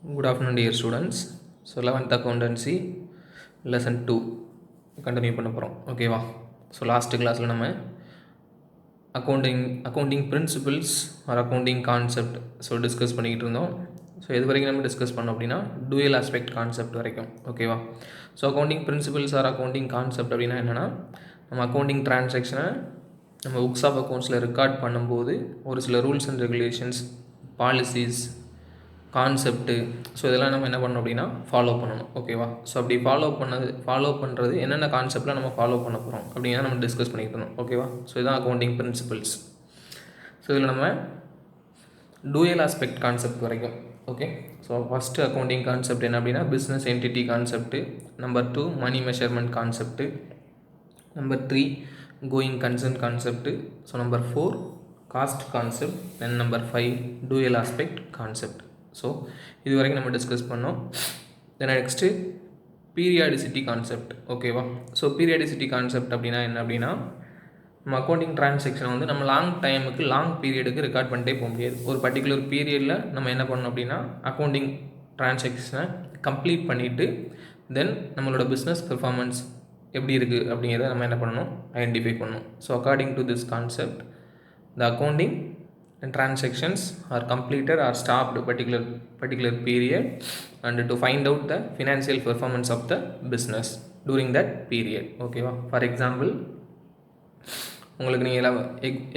Good afternoon, dear students. So 11th Accountancy Lesson 2 continue பண்ண போகிறோம். ஓகேவா? ஸோ லாஸ்ட் கிளாஸில் நம்ம accounting principles or accounting concept discuss பண்ணிக்கிட்டு இருந்தோம். ஸோ எது வரைக்கும் நம்ம டிஸ்கஸ் பண்ணோம் அப்படின்னா டூயல் ஆஸ்பெக்ட் கான்செப்ட் வரைக்கும். ஓகேவா? So accounting principles or accounting concept அப்படின்னா என்னென்னா, நம்ம அக்கௌண்டிங் டிரான்சாக்ஷனை நம்ம புக்ஸ் ஆஃப் அக்கௌண்ட்ஸில் ரெக்கார்ட் பண்ணும்போது ஒரு சில rules and regulations, policies, concept, so இதெல்லாம் நம்ம என்ன பண்ணணும் அப்படின்னா ஃபாலோ பண்ணணும். ஓகேவா? ஸோ அப்படி ஃபாலோ பண்ணுறது என்னென்ன கான்செப்டில் நம்ம ஃபாலோ பண்ண போகிறோம் அப்படின்னா நம்ம டிஸ்கஸ் பண்ணிட்டு இருந்தோம். ஓகேவா? ஸோ இதுதான் அக்கௌண்டிங் பிரின்சிபிள்ஸ். ஸோ இதில் நம்ம டூயல் ஆஸ்பெக்ட் கான்செப்ட் வரைக்கும். Okay. So first accounting concept என்ன அப்படின்னா business entity concept. Number 2 money measurement concept. Number 3 going concern concept. So number 4 cost concept. Then number 5 dual aspect concept. So இது வரைக்கும் நம்ம discuss பண்ணோம். Then next periodicity concept. ஓகேவா? So periodicity concept அப்படின்னா என்ன அப்படின்னா, நம்ம அக்கௌண்டிங் டிரான்சாக்ஷனை வந்து நம்ம லாங் டைமுக்கு லாங் பீரியடுக்கு ரெக்கார்ட் பண்ணிட்டே போக முடியாது. ஒரு பர்டிகுலர் பீரியடில் நம்ம என்ன பண்ணணும் அப்படின்னா அக்கௌண்டிங் டிரான்சாக்ஷனை கம்ப்ளீட் பண்ணிவிட்டு தென் நம்மளோட பிஸ்னஸ் பெர்ஃபார்மன்ஸ் எப்படி இருக்குது அப்படிங்கிறத நம்ம என்ன பண்ணணும், ஐடென்டிஃபை பண்ணணும். So according to this concept the accounting and transactions are completed or stopped particular period and to find out the financial performance of the business during that period. ஓகேவா? For example, உங்களுக்கு நீங்கள்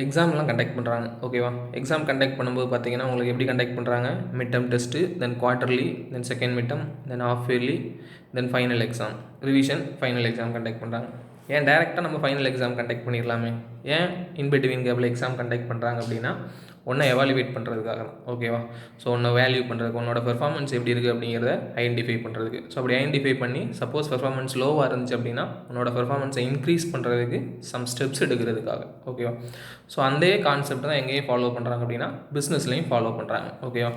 எக்ஸாம்லாம் conduct பண்ணுறாங்க. ஓகேவா? Exam conduct பண்ணும்போது பார்த்தீங்கன்னா உங்களுக்கு எப்படி கண்டக்ட் பண்ணுறாங்க, mid term test, then quarterly, then second mid term, then half yearly, then final exam, revision, final exam conduct பண்ணுறாங்க. ஏன் டேரெக்டாக நம்ம ஃபைனல் எக்ஸாம் கண்டக்ட் பண்ணிடலாமே? ஏன் இன்பிட்வீன் கேப்பில் எக்ஸாம் கண்டக்ட் பண்ணுறாங்க அப்படின்னா ஒன்றை எவாலுவேட் பண்ணுறதுக்காக தான். ஓகேவா? ஸோ ஒன்றை வேல்யூ பண்ணுறதுக்கு, உன்னோட பெர்ஃபார்மன்ஸ் எப்படி இருக்குது அப்படிங்கிறத ஐடென்டிஃபை பண்ணுறதுக்கு. ஸோ அப்படி ஐடென்டிஃபை பண்ணி சப்போஸ் பெர்ஃபார்மன்ஸ் லோவாக இருந்துச்சு அப்படின்னா உன்னோட பெர்ஃபார்மன்ஸை இன்க்ரீஸ் பண்ணுறதுக்கு சம் ஸ்டெப்ஸ் எடுக்கிறதுக்காக. ஓகேவா? ஸோ அந்த கான்செப்ட் தான் எங்கேயும் ஃபாலோ பண்ணுறாங்க அப்படின்னா பிஸ்னஸ்லேயும் ஃபாலோ பண்ணுறாங்க. ஓகேவா?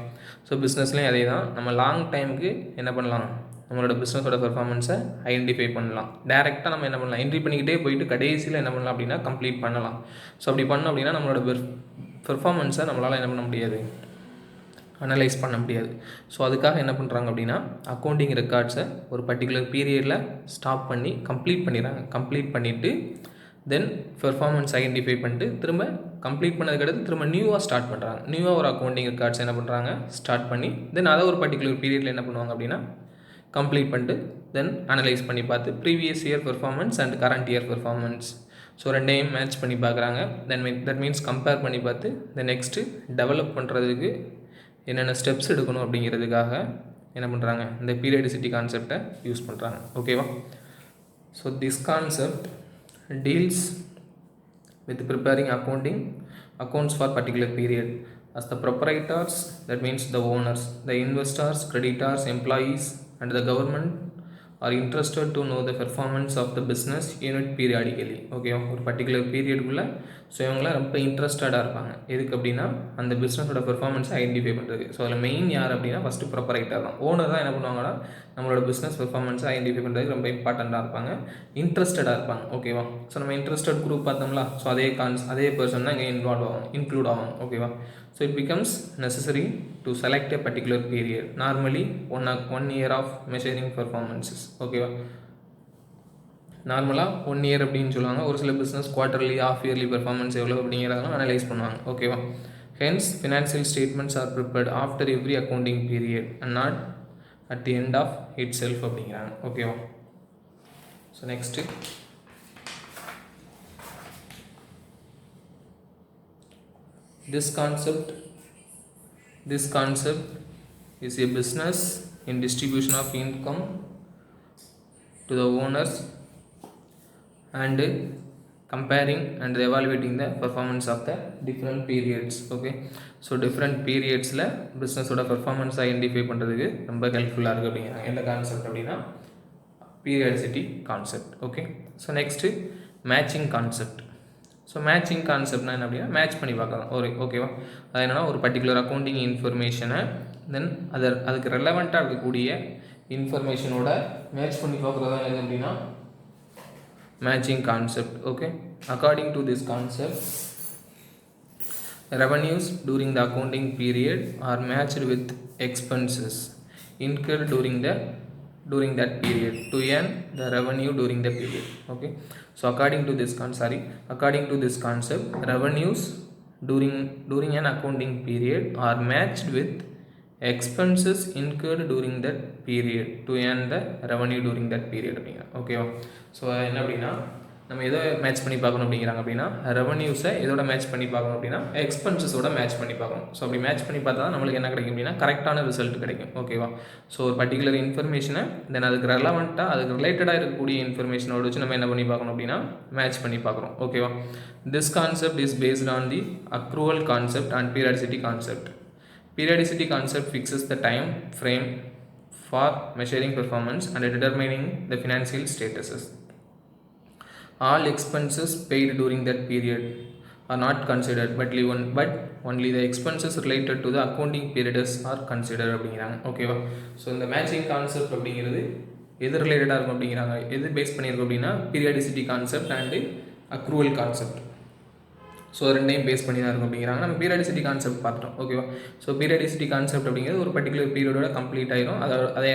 ஸோ பிஸ்னஸ்லேயும் அதே தான். நம்ம லாங் டைமுக்கு என்ன பண்ணலாம், நம்மளோட பிஸ்னஸோட பெர்ஃபார்மன்ஸை ஐடென்டிஃபை பண்ணலாம். டேரெக்டாக நம்ம என்ன பண்ணலாம், என்ட்ரி பண்ணிக்கிட்டே போயிட்டு கடைசியில் என்ன பண்ணலாம் அப்படின்னா கம்ப்ளீட் பண்ணலாம். ஸோ அப்படி பண்ணோம் அப்படின்னா நம்மளோட பெர்ஃபார்மன்ஸை நம்மளால் என்ன பண்ண முடியாது, அனலைஸ் பண்ண முடியாது. ஸோ அதுக்காக என்ன பண்ணுறாங்க அப்படின்னா அக்கௌண்டிங் ரெக்கார்ட்ஸை ஒரு பர்டிகுலர் பீரியடில் ஸ்டாப் பண்ணி கம்ப்ளீட் பண்ணிடுறாங்க. கம்ப்ளீட் பண்ணிவிட்டு தென் பெர்ஃபார்மன்ஸ் ஐடென்டிஃபை பண்ணிட்டு திரும்ப கம்ப்ளீட் பண்ணதுக்கடுத்து திரும்ப நியூவாக ஸ்டார்ட் பண்ணுறாங்க. நியூவாக ஒரு அக்கௌண்டிங் ரெக்கார்ட்ஸ் என்ன பண்ணுறாங்க, ஸ்டார்ட் பண்ணி தென் அதை ஒரு பர்டிகுலர் பீரியடில் என்ன பண்ணுவாங்க அப்படின்னா கம்ப்ளீட் பண்ணிட்டு தென் அனலைஸ் பண்ணி பார்த்து previous year performance and current year performance, so ரெண்டையும் மேட்ச் பண்ணி பார்க்குறாங்க. தட் மீன்ஸ் கம்பேர் பண்ணி பார்த்து தென் நெக்ஸ்ட்டு டெவலப் பண்ணுறதுக்கு என்னென்ன ஸ்டெப்ஸ் எடுக்கணும் அப்படிங்கிறதுக்காக என்ன பண்ணுறாங்க, இந்த பீரியடிசிட்டி கான்செப்டை யூஸ் பண்ணுறாங்க. ஓகேவா? So this concept deals with preparing accounts for particular period as the proprietors, that means the owners, the investors, creditors, employees and the government are interested to know the performance of the business unit periodically. Okay, ஒரு particular பீரியடுக்குள்ளே so இவங்களாம் ரொம்ப இன்ட்ரெஸ்டடாக இருப்பாங்க. எதுக்கு அப்படின்னா அந்த பிஸ்னஸோட பெர்ஃபார்மன்ஸை identify பண்ணுறது. So அதில் main யார் அப்படின்னா ஃபஸ்ட்டு ப்ரொப்பரைட்டர் தான். ஓனர் தான் என்ன பண்ணுவாங்கன்னா நம்மளோட பிஸ்னஸ் பெர்ஃபார்மன்ஸை ஐடென்டிஃபை பண்ணுறதுக்கு ரொம்ப இம்பார்ட்டண்ட்டாக இருப்பாங்க, இன்ட்ரெஸ்டடாக இருப்பாங்க. ஓகேவா? ஸோ நம்ம இன்ட்ரெஸ்டட் குரூப் பார்த்தோம்ல, ஸோ அதே பர்சன் தான் இங்கே இன்க்ளூட் ஆகும். ஓகேவா? So it becomes necessary to select a particular period, normally one year of measuring performances. ஓகேவா? நார்மலாக 1 இயர் அப்படின்னு சொல்லுவாங்க. ஒரு சில business quarterly, half yearly performance எவ்வளோ அப்படிங்கிறதெல்லாம் அனலைஸ் பண்ணுவாங்க. ஓகேவா? Hence financial statements are prepared after every accounting period and not at the end of itself அப்படிங்கிறாங்க. ஓகேவா? So next this concept is a business in distribution of income to the owners and comparing and evaluating the performance of the different periods. Okay, so different periodsல பிஸ்னஸோட performance identify பண்ணுறதுக்கு ரொம்ப ஹெல்ப்ஃபுல்லாக இருக்குது அப்படிங்கிறாங்க. எந்த கான்செப்ட் அப்படின்னா periodicity concept. Okay, so next matching concept. So matching கான்செப்ட்னா என்ன அப்படின்னா மேட்ச் பண்ணி பார்க்கலாம். ஓகேவா? அது என்னென்னா ஒரு பர்டிகுலர் அக்கௌண்டிங் இன்ஃபர்மேஷனை தென் அதுக்கு ரெலவெண்ட்டாக இருக்கக்கூடிய இன்ஃபர்மேஷனோட மேட்ச் பண்ணி பார்க்குறதா எது அப்படின்னா matching concept. Okay, according to this concept revenues during the accounting period are matched with expenses incurred during that period to earn the revenue during the period. Okay, so according to this concept, revenues during an accounting period are matched with expenses incurred during that period to earn the revenue during that period அப்படிங்கிற. ஓகேவா? So என்ன அப்படின்னா நம்ம எதை match பண்ணி பார்க்கணும் அப்படிங்கிறாங்க அப்படின்னா ரெவன்யூஸை எதோட மேட்ச் பண்ணி பார்க்கணும் அப்படின்னா எக்ஸ்பென்சஸோட மேட்ச் பண்ணி பார்க்கணும். ஸோ அப்படி மேட்ச் பண்ணி பார்த்தா நம்மளுக்கு என்ன கிடைக்கும் அப்படின்னா கரெக்டான ரிசல்ட் கிடைக்கும். ஓகேவா? ஸோ ஒரு பர்டிகுலர் இன்ஃபர்மேஷனை தென் அதுக்கு ரெலவெண்ட்டாக அதுக்கு ரிலேட்டடாக இருக்கக்கூடிய இன்ஃபர்மேஷனோட வச்சு நம்ம என்ன பண்ணி பார்க்கணும் அப்படின்னா மேட்ச் பண்ணி பார்க்குறோம். ஓகேவா? This concept is based on the accrual concept and periodicity concept. Periodicity concept fixes the time frame for measuring performance and determining the financial statuses. All expenses paid during that period are not considered, but only the expenses related to the accounting periods are considered அப்படிங்கிறாங்க. ஓகேவா? So இந்த matching concept அப்படிங்கிறது எது ரிலேட்டடாக இருக்கும் அப்படிங்கிறாங்க, எது base பண்ணியிருக்கும் அப்படின்னா periodicity concept and accrual concept. So ரெண்டையும் பேஸ் பண்ணி தான் இருக்கும் அப்படிங்கிறாங்க. நம்ம பீரியாடிசிட்டி கான்செப்ட் பார்த்துட்டோம். ஓகேவா? ஸோ பீரியாடிசிட்டி கான்செப்ட் அப்படிங்கிறது ஒரு பர்டிகுலர் பீரியடோட கம்ப்ளீட் ஆயிரும், அதை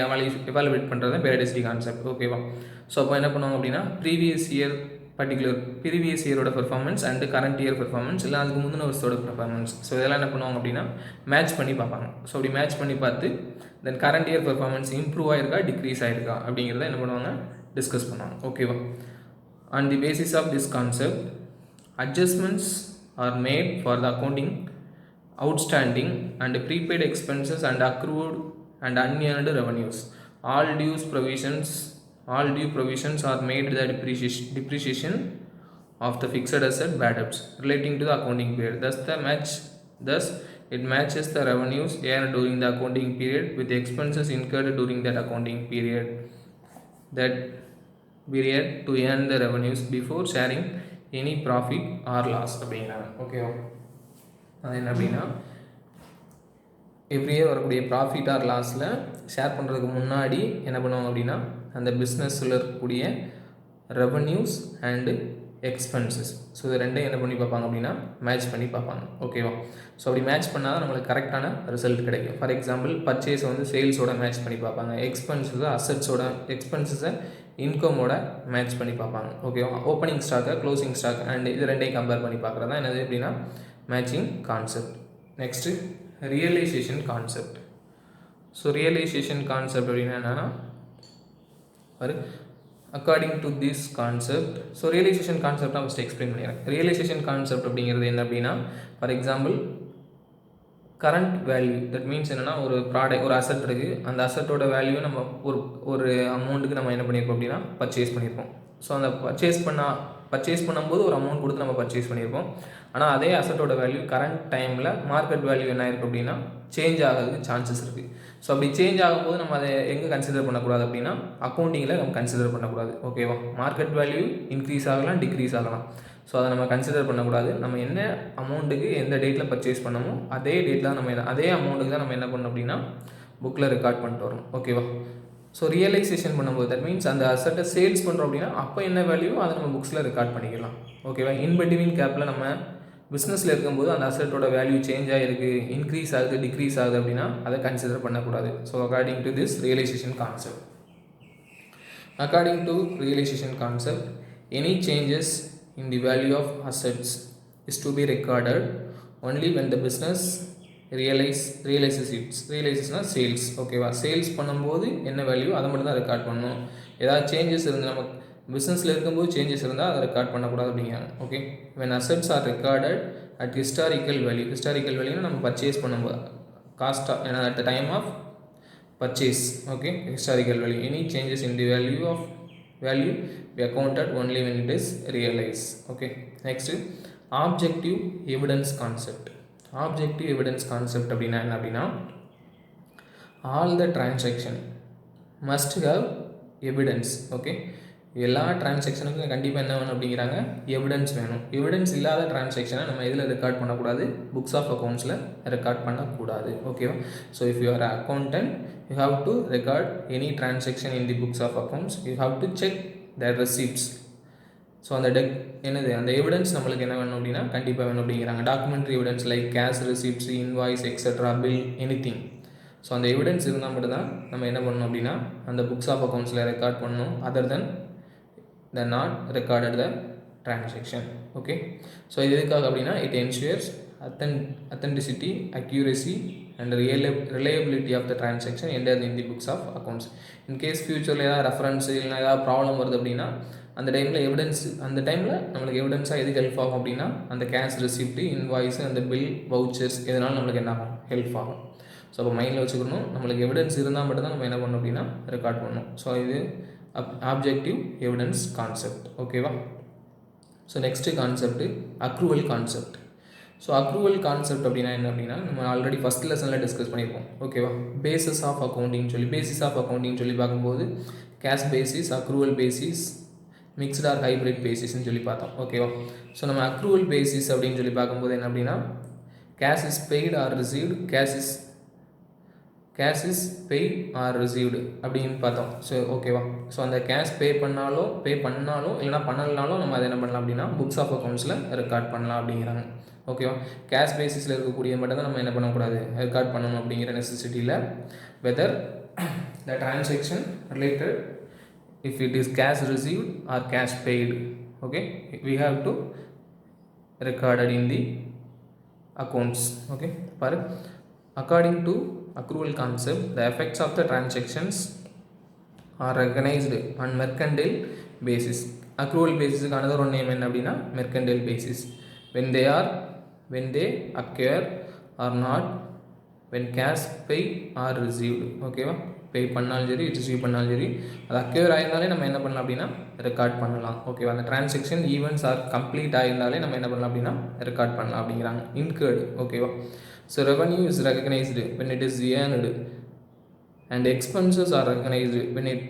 எவாலுவேட் பண்ணுறது தான் பீரியாடிசிட்டி கான்செப்ட். ஓகேவா? ஸோ அப்போ என்ன பண்ணுவாங்க அப்படின்னா ப்ரீவியஸ் இயரோட performance and current year performance இல்லை அதுக்கு முந்தின வருஷத்தோட பெர்ஃபார்மன்ஸ், ஸோ இதெல்லாம் என்ன பண்ணுவாங்க அப்படின்னா மேட்ச் பண்ணி பார்ப்பாங்க. ஸோ அப்படி மேட்ச் பண்ணி பார்த்து then current year performance improve ஆயிருக்கா டிக்ரீஸ் ஆயிருக்கா அப்படிங்கிறத என்ன பண்ணுவாங்க டிஸ்கஸ் பண்ணுவாங்க. ஓகேவா? On the basis of this concept adjustments are made for the accounting outstanding and prepaid expenses and accrued and unearned revenues. All due provisions are made the depreciation of the fixed asset bad debts relating to the accounting period. Thus it matches the revenues earned during the accounting period with the expenses incurred during that accounting period to earn the revenues before sharing any profit or loss அப்படிங்கிறாங்க. ஓகேவா? அது என்ன அப்படின்னா every year வரக்கூடிய profit or லாஸில் share பண்ணுறதுக்கு முன்னாடி என்ன பண்ணுவாங்க அப்படின்னா அந்த பிஸ்னஸில் இருக்கக்கூடிய ரெவன்யூஸ் அண்டு எக்ஸ்பென்சஸ், ஸோ இது ரெண்டையும் என்ன பண்ணி பார்ப்பாங்க அப்படின்னா மேட்ச் பண்ணி பார்ப்பாங்க. ஓகேவா? ஸோ அப்படி மேட்ச் பண்ணால் தான் நம்மளுக்கு கரெக்டான ரிசல்ட் கிடைக்கும். ஃபார் எக்ஸாம்பிள் பர்ச்சேஸ் வந்து சேல்ஸோட மேட்ச் பண்ணி பார்ப்பாங்க, எக்ஸ்பென்சஸை இன்கமோட மேட்ச் பண்ணி பார்ப்பாங்க. ஓகேவா? ஓப்பனிங் ஸ்டாக்கை க்ளோசிங் ஸ்டாக் அண்ட் இது ரெண்டையும் கம்பேர் பண்ணி பார்க்குறது தான் என்னது அப்படின்னா matching concept. Next realisation concept. So realisation concept அப்படின்னா என்னென்னா according to this concept, so realisation concept நான் ஃபஸ்ட்டு எக்ஸ்பிளைன் பண்ணிடுறேன். ரியலைசேஷன் கான்செப்ட் அப்படிங்கிறது என்ன அப்படின்னா for example current value, that means என்னென்னா ஒரு அசட் இருக்குது, அந்த அசட்டோட வேல்யூ நம்ம ஒரு அமௌண்ட்டுக்கு நம்ம என்ன பண்ணியிருப்போம் அப்படின்னா பர்ச்சேஸ் பண்ணியிருப்போம். ஸோ அந்த பர்ச்சேஸ் பண்ணும்போது ஒரு அமௌண்ட் கொடுத்து நம்ம பர்ச்சேஸ் பண்ணியிருப்போம். ஆனால் அதே அசட்டோட வேல்யூ கரண்ட் டைமில் மார்க்கெட் வேல்யூ என்ன ஆயிருக்கும் அப்படின்னா சேஞ்ச் ஆகிறதுக்கு சான்சஸ் இருக்குது. ஸோ அப்படி சேஞ்ச் ஆகும்போது நம்ம அதை எங்கே கன்சிடர் பண்ணக்கூடாது அப்படின்னா அக்கௌண்டிங்கில் நம்ம கன்சிடர் பண்ணக்கூடாது. ஓகேவா? மார்க்கெட் வேல்யூ இன்க்ரீஸ் ஆகலாம், டிக்ரீஸ் ஆகலாம். ஸோ அதை நம்ம கன்சிடர் பண்ணக்கூடாது. நம்ம என்ன அமௌண்ட்டுக்கு எந்த டேட்டில் பர்ச்சேஸ் பண்ணமோ அதே டேட்டில் அதே அமௌண்ட்டுக்கு தான் நம்ம என்ன பண்ணணும் அப்படின்னா புக்கில் ரெக்கார்ட் பண்ணிட்டு வரணும். ஓகேவா? ஸோ ரியலைசேஷன் பண்ணும்போது தட் மீன்ஸ் அந்த அசட்டை சேல்ஸ் பண்ணுறோம் அப்படின்னா அப்போ என்ன வேல்யூ அதை நம்ம புக்ஸில் ரெக்கார்ட் பண்ணிக்கலாம். ஓகேவா? இன்பிட்வீன் கேப்பில் நம்ம பிஸ்னஸில் இருக்கும்போது அந்த அசட்டோட வேல்யூ சேஞ்ச் ஆகிருக்கு, இன்க்ரீஸ் ஆகுது, டிக்ரீஸ் ஆகுது அப்படின்னா அதை கன்சிடர் பண்ணக்கூடாது. So according to this realisation concept, any changes in the value of assets is to be recorded only when the business realizesனா சேல்ஸ். ஓகேவா? சேல்ஸ் பண்ணும்போது என்ன வேல்யூ அதை மட்டும் தான் ரெக்கார்ட் பண்ணணும். ஏதாவது சேஞ்சஸ் இருந்து நம்ம பிஸ்னஸில் இருக்கும்போது சேஞ்சஸ் இருந்தால் அதை ரெக்கார்ட் பண்ணக்கூடாது அப்படிங்கிறாங்க. Okay, when assets are recorded at historical வேல்யூனா நம்ம பர்ச்சேஸ் பண்ணும்போது காஸ்ட்டாக at the time of purchase. Okay, historical value. Any changes in the value be accounted only when it is realized. Okay, next objective evidence concept. அப்படின்னா என்ன அப்படின்னா all the transaction must have evidence. Okay, எல்லா டிரான்சாக்ஷனுக்கும் கண்டிப்பாக என்ன வேணும் அப்படிங்கிறாங்க evidence வேணும். Evidence இல்லாத டிரான்சாக்ஷனை நம்ம எதில் ரெக்கார்ட் பண்ணக்கூடாது, புக்ஸ் ஆஃப் அக்கௌண்ட்ஸில் ரெக்கார்ட் பண்ணக்கூடாது. ஓகேவா? So if you are accountant you have to record any transaction in the books of accounts. You have to check their receipts. So அந்த அந்த எவிடன்ஸ் நம்மளுக்கு என்ன வேணும் அப்படின்னா கண்டிப்பாக வேணும் அப்படிங்கிறாங்க. Documentary evidence like cash receipts, invoice, etcetera, bill, anything. So அந்த எவிடன்ஸ் இருந்தால் மட்டும்தான் நம்ம என்ன பண்ணணும் அப்படின்னா அந்த புக்ஸ் ஆஃப் அக்கௌண்ட்ஸில் ரெக்கார்ட் பண்ணணும், other then the not recorded the transaction. Okay, so இது எதுக்காக அப்படின்னா it ensures authenticity, accuracy and reliability of the transaction entered in the books of accounts. In case ஃபியூச்சரில் ஏதாவது ரெஃபரன்ஸ் இல்லைனா ஏதாவது ப்ராப்ளம் வருது அப்படின்னா அந்த டைமில் எவிடன்ஸ், அந்த டைமில் நம்மளுக்கு எவிடன்ஸாக எதுக்கு ஹெல்ப் ஆகும் அப்படின்னா அந்த கேஷ் ரெசிப்ட், இன்வாய்ஸ், அந்த பில், வவுச்சர்ஸ் இதனால் நம்மளுக்கு என்ன ஆகும், ஹெல்ப் ஆகும். ஸோ அப்போ மைண்டில் வச்சுக்கணும், நம்மளுக்கு எவிடன்ஸ் இருந்தால் மட்டும்தான் நம்ம என்ன பண்ணணும் அப்படின்னா ரெக்கார்ட் பண்ணணும். ஸோ இது ஆப்ஜெக்டிவ் எவிடன்ஸ் கான்செப்ட். ஓகேவா? So next concept accrual concept. So accrual concept அப்படின்னா என்ன அப்படின்னா நம்ம ஆல்ரெடி ஃபஸ்ட் லெசனில் டிஸ்கஸ் பண்ணியிருக்கோம். ஓகேவா? பேசிஸ் ஆஃப் அக்கௌண்டிங் சொல்லி பார்க்கும்போது cash basis, accrual basis, mixed or hybrid பேசிஸ்ன்னு சொல்லி பார்த்தோம். ஓகேவா? ஸோ நம்ம அக்ரூவல் பேசிஸ் அப்படின்னு சொல்லி பார்க்கும்போது என்ன அப்படின்னா cash is paid or received, cash is paid or received அப்படின்னு பார்த்தோம். ஸோ ஓகேவா? ஸோ அந்த கேஷ் பே பண்ணாலும் இல்லைனா பண்ணலனாலும் நம்ம அதை என்ன பண்ணலாம் அப்படின்னா புக்ஸ் ஆஃப் அக்கௌண்ட்ஸில் ரெக்கார்ட் பண்ணலாம் அப்படிங்கிறாங்க. ஓகேவா? கேஷ் பேசிஸில் இருக்கக்கூடிய மட்டும் தான் நம்ம என்ன பண்ணக்கூடாது, ரெக்கார்ட் பண்ணணும் அப்படிங்கிற நெசசிட்டியில், whether the transaction related if it is cash received or cash paid, okay, we have to recorded in the accounts. Okay, according to accrual concept, the effects of the transactions are recognized on mercantile basis. Accrual basis க்கு another one name என்ன அப்படின்னா mercantile basis. when they occur or not, when cash pay or received. ஓகேவா? பே பண்ணாலும் சரி, receive பண்ணாலும் சரி, அது அக்யூர் ஆயிருந்தாலே நம்ம என்ன பண்ணலாம் அப்படின்னா ரெக்கார்ட் பண்ணலாம். ஓகேவா? அந்த டிரான்சாக்ஷன் ஈவெண்ட்ஸ் ஆர் கம்ப்ளீட் ஆயிருந்தாலே நம்ம என்ன பண்ணலாம் அப்படின்னா ரெக்கார்ட் பண்ணலாம் அப்படிங்கிறாங்க. இன்கர்டு. ஓகேவா? So revenue is recognised when it is earned and expenses are recognized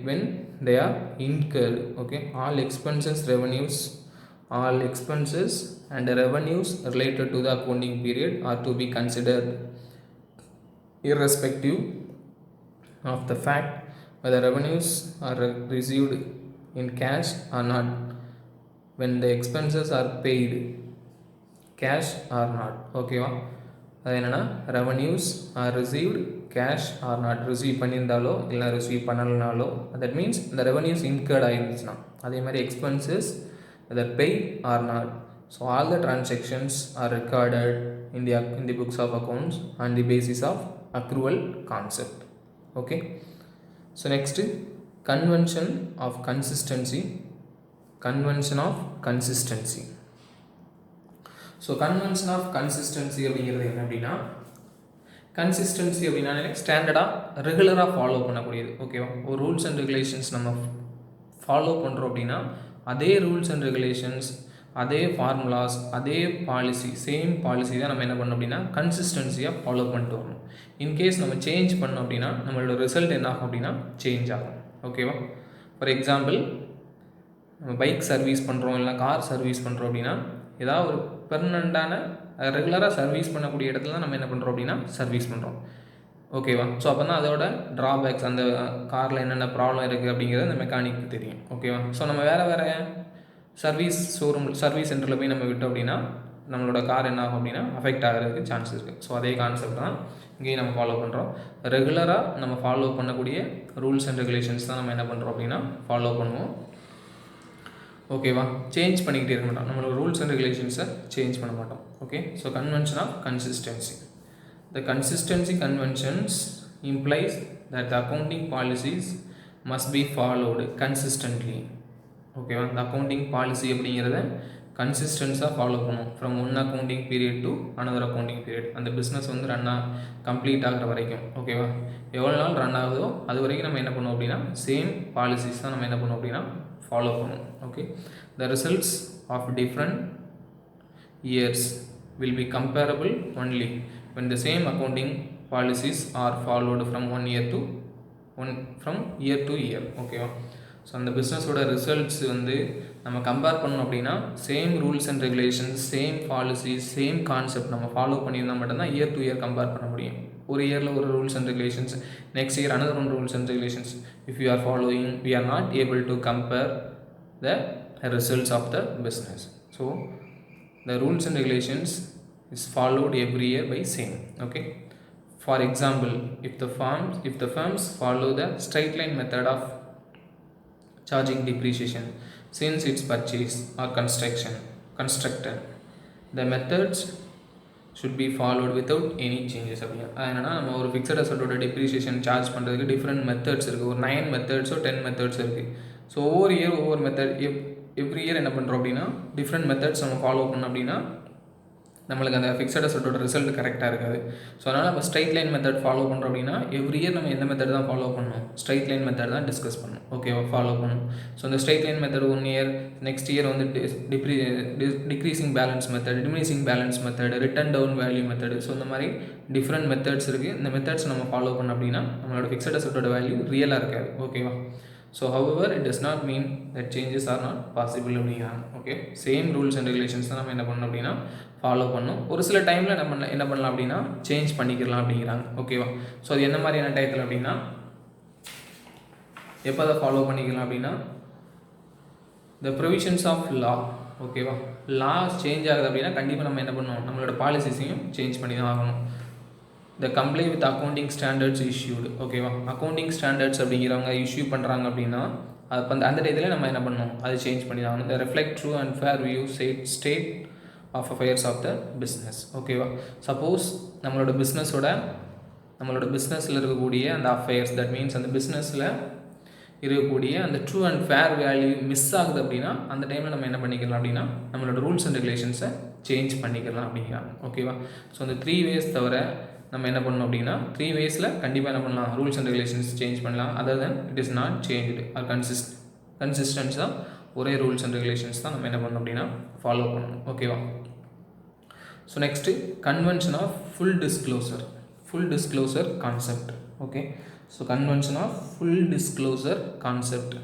when they are incurred. Okay, all expenses and revenues related to the accounting period are to be considered irrespective of the fact whether revenues are received in cash or not, when the expenses are paid cash or not. ஓகேவா? அது என்னென்னா revenues are received cash or not, receive பண்ணியிருந்தாலோ இல்லை receive பண்ணலனாலோ, that means இந்த revenues incurred ஆகிருந்துச்சுன்னா, அதே மாதிரி expenses whether paid or not. So all the transactions are recorded in the books of accounts on the basis of accrual concept. Okay, so next convention of consistency. So convention of consistency அப்படிங்கிறது என்ன அப்படின்னா, consistency அப்படின்னா ஸ்டாண்டர்டாக ரெகுலராக follow பண்ணக்கூடியது. ஓகேவா? ஒரு rules and regulations நம்ம ஃபாலோ பண்ணுறோம் அப்படின்னா அதே ரூல்ஸ் அண்ட் ரெகுலேஷன்ஸ், அதே ஃபார்முலாஸ், அதே பாலிசி, சேம் பாலிசி தான் நம்ம என்ன பண்ணோம் அப்படின்னா கன்சிஸ்டன்சியாக ஃபாலோ பண்ணிட்டு வரணும். இன்கேஸ் நம்ம சேஞ்ச் பண்ணோம் அப்படின்னா நம்மளோட ரிசல்ட் என்ன ஆகும் அப்படின்னா சேஞ்ச் ஆகும். ஓகேவா? ஃபார் எக்ஸாம்பிள், நம்ம பைக் சர்வீஸ் பண்ணுறோம் இல்லை கார் சர்வீஸ் பண்ணுறோம் அப்படின்னா ஏதாவது ஒரு பெர்மனண்ட்டான ரெகுலராக சர்வீஸ் பண்ணக்கூடிய இடத்துல தான் நம்ம என்ன பண்ணுறோம் அப்படின்னா சர்வீஸ் பண்ணுறோம். ஓகேவா? ஸோ அப்போ தான் அதோட ட்ராபேக்ஸ், அந்த காரில் என்னென்ன ப்ராப்ளம் இருக்குது அப்படிங்கிறது அந்த மெக்கானிக்கு தெரியும். ஓகேவா? ஸோ நம்ம வேறு சர்வீஸ் சென்டரில் போய் நம்ம விட்டோம் அப்படின்னா நம்மளோட கார் என்ன ஆகும் அப்படின்னா அஃபெக்ட் ஆகிறதுக்கு சான்ஸ் இருக்குது. ஸோ அதே கான்செப்ட் தான் இங்கேயும் நம்ம ஃபாலோ பண்ணுறோம். ரெகுலராக நம்ம ஃபாலோ பண்ணக்கூடிய ரூல்ஸ் அண்ட் ரெகுலேஷன்ஸ் தான் நம்ம என்ன பண்ணுறோம் அப்படின்னா ஃபாலோ பண்ணுவோம். ஓகேவா? சேஞ்ச் பண்ணிக்கிட்டே இருக்க மாட்டோம், நம்மளோட ரூல்ஸ் அண்ட் ரெகுலேஷன்ஸை சேஞ்ச் பண்ண மாட்டோம். Okay, so convention of consistency. The consistency conventions implies that the accounting policies must be followed consistently. ஓகேவா? இந்த அக்கௌண்டிங் பாலிசி அப்படிங்கிறத கன்சிஸ்டன்ஸாக ஃபாலோ பண்ணும் from one accounting period to another accounting period. அந்த business வந்து complete ஆகிற வரைக்கும். ஓகேவா? எவ்வளோ நாள் ரன் ஆகுதோ அது வரைக்கும் நம்ம என்ன பண்ணுவோம் அப்படின்னா சேம் பாலிசிஸ் தான் நம்ம என்ன பண்ணுவோம் அப்படின்னா ஃபாலோ பண்ணும். Okay, the results of different years will be comparable only when the same accounting policies are followed from year to year. ஓகேவா? ஸோ அந்த பிஸ்னஸோட ரிசல்ட்ஸ் வந்து நம்ம கம்பேர் பண்ணோம் அப்படின்னா same rules and regulations, same policies, same concept நம்ம follow பண்ணியிருந்தால் மட்டும்தான் year to year compare பண்ண முடியும். ஒரு இயரில் ஒரு rules and regulations, next year another one rules and regulations. If you are following, we are not able to compare the results of the business. So the rules and regulations is followed every year by same. Okay, For example, if the firms follow the straight line method of charging depreciation since its purchase or constructed, the methods should be followed without any changes அப்படிங்க. அதனால் நம்ம ஒரு fixed அசட்டோட depreciation charge பண்ணுறதுக்கு different methods இருக்குது. ஒரு 9 மெத்தட்ஸோ 10 methods இருக்குது. So ஒவ்வொரு year ஒவ்வொரு மெத்தட் எவ்ரி இயர் என்ன பண்ணுறோம் அப்படின்னா டிஃப்ரெண்ட் மெத்தட்ஸ் நம்ம ஃபாலோ பண்ணோம் அப்படின்னா நம்மளுக்கு அந்த ஃபிக்ஸட் அசட்டோட ரிசல்ட் கரெக்டாக இருக்காது. ஸோ அதனால் நம்ம ஸ்ட்ரைட் லைன் மெத்தட் ஃபாலோ பண்ணுறோம் அப்படின்னா எவ்ரி இயர் நம்ம எந்த மெத்தட் தான் ஃபாலோ பண்ணணும், ஸ்ட்ரைட் லைன் மெத்தட் தான் டிஸ்கஸ் பண்ணணும். ஓகேவா, ஃபாலோ பண்ணணும். ஸோ இந்த straight line method 1 year, next year வந்து decreasing balance method, diminishing balance method, written down value method. So இந்த மாதிரி டிஃப்ரெண்ட் மெத்தட்ஸ் இருக்குது. இந்த மெத்தட்ஸ் நம்ம ஃபாலோ பண்ணோம் அப்படின்னா நம்மளோட ஃபிக்ஸட் அசட்டோட வேல்யூ ரியலாக இருக்காது. ஓகேவா. So however it does not mean that changes are not possible அப்படிங்கிறாங்க. Okay, same rules and regulations தான் நம்ம என்ன பண்ணணும் அப்படின்னா ஃபாலோ பண்ணணும். ஒரு சில டைமில் நம்ம என்ன பண்ணலாம் அப்படின்னா சேஞ்ச் பண்ணிக்கலாம் அப்படிங்கிறாங்க. ஓகேவா. ஸோ அது என்ன மாதிரியான டயத்தில் அப்படின்னா எப்போ அதை ஃபாலோ பண்ணிக்கலாம் அப்படின்னா the provisions of law. ஓகேவா, லா சேஞ்ச் ஆகுது அப்படின்னா கண்டிப்பாக நம்ம என்ன பண்ணணும், நம்மளோட பாலிசிஸையும் சேஞ்ச் பண்ணி தான் ஆகணும். the comply with accounting standards issued. ஓகேவா, அக்கௌண்டிங் ஸ்டாண்டர்ட்ஸ் அப்படிங்கிறவங்க இஷ்யூ பண்ணுறாங்க அப்படின்னா அந்த டயத்தில் நம்ம என்ன பண்ணணும், அதை சேஞ்ச் பண்ணி தான் ஆகணும். the reflect true and fair view state of affairs of the business. ஓகேவா, சப்போஸ் நம்மளோட பிஸ்னஸில் இருக்கக்கூடிய அந்த அஃபேர்ஸ், தட் மீன்ஸ் அந்த பிஸ்னஸில் இருக்கக்கூடிய அந்த true and fair value miss ஆகுது அப்படின்னா அந்த டைமில் நம்ம என்ன பண்ணிக்கலாம் அப்படின்னா நம்மளோட ரூல்ஸ் அண்ட் ரெகுலேஷன்ஸை சேஞ்ச் பண்ணிக்கலாம் அப்படிங்கிறாங்க. ஓகேவா. ஸோ அந்த 3 ways தவிர நம்ம என்ன பண்ணணும் அப்படின்னா 3 waysல கண்டிப்பாக என்ன பண்ணலாம், ரூல்ஸ் அண்ட் ரெகுலேஷன்ஸ் சேஞ்ச் பண்ணலாம். Other then it is not changed or கன்சிஸ்டன்ஸாக ஒரே ரூல்ஸ் அண்ட் ரெகுலேஷன்ஸ் தான் நம்ம என்ன பண்ணணும் அப்படின்னா ஃபாலோ பண்ணணும். ஓகேவா. So next convention of full disclosure concept. Okay, so convention of full disclosure concept.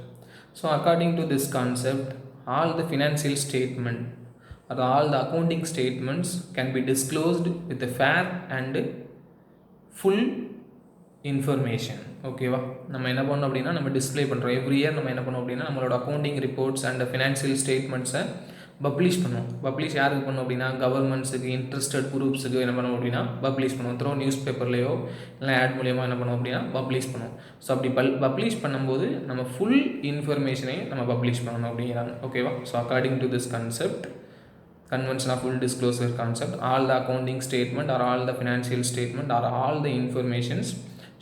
So according to this concept all the financial statement or all the accounting statements can be disclosed with a fair and full information. ஓகேவா, நம்ம என்ன பண்ணோம் அப்படின்னா நம்ம display பண்ணுறோம். Every year நம்ம என்ன பண்ணோம் அப்படின்னா நம்மளோட அக்கௌண்டிங் ரிப்போர்ட்ஸ் அண்ட் ஃபினான்ஷியல் ஸ்டேட்மெண்ட்ஸை பப்ளிஷ் பண்ணுவோம். பப்ளிஷ் யாருக்கு பண்ணோம் அப்படின்னா கவர்மெண்ட்ஸுக்கு, இன்ட்ரெஸ்டட் குரூப்ஸுக்கு என்ன பண்ணுவோம் அப்படின்னா பப்ளிஷ் பண்ணுவோம். த்ரோ நியூஸ் பேப்பர்லையோ இல்லை ஆட் மூலியமாக என்ன பண்ணுவோம் அப்படின்னா பப்ளிஷ் பண்ணுவோம். ஸோ அப்படி பப்ளிஷ் பண்ணும்போது நம்ம ஃபுல் இன்ஃபர்மேஷனையும் நம்ம பப்ளிஷ் பண்ணணும் அப்படிங்கிறாங்க. ஓகேவா. So according to this concept, convention of full disclosure concept, all the accounting statement or all the financial statement or all the informations